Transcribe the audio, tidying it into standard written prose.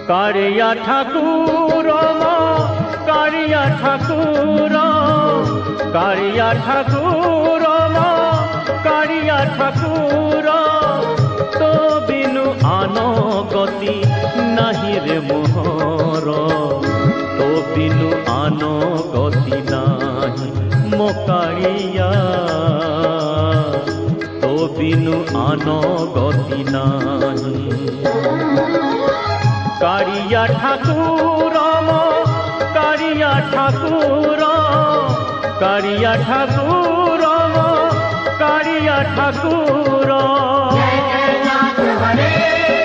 কারিয়া ঠাকুর কারিয়া ঠাকুর কারিয়া ঠাকুর কারিয়া ঠাকুর তো বিনু আন গতি নাহি রে মোহর তো বিনু আন গতি নাহি মো কারিয়া তো বিনু আন গতি নাহি কারিয়া ঠাকুর কারিয়া ঠাকুর কারিয়া ঠাকুর কারিয়া ঠাকুর जय जय नाथ हरे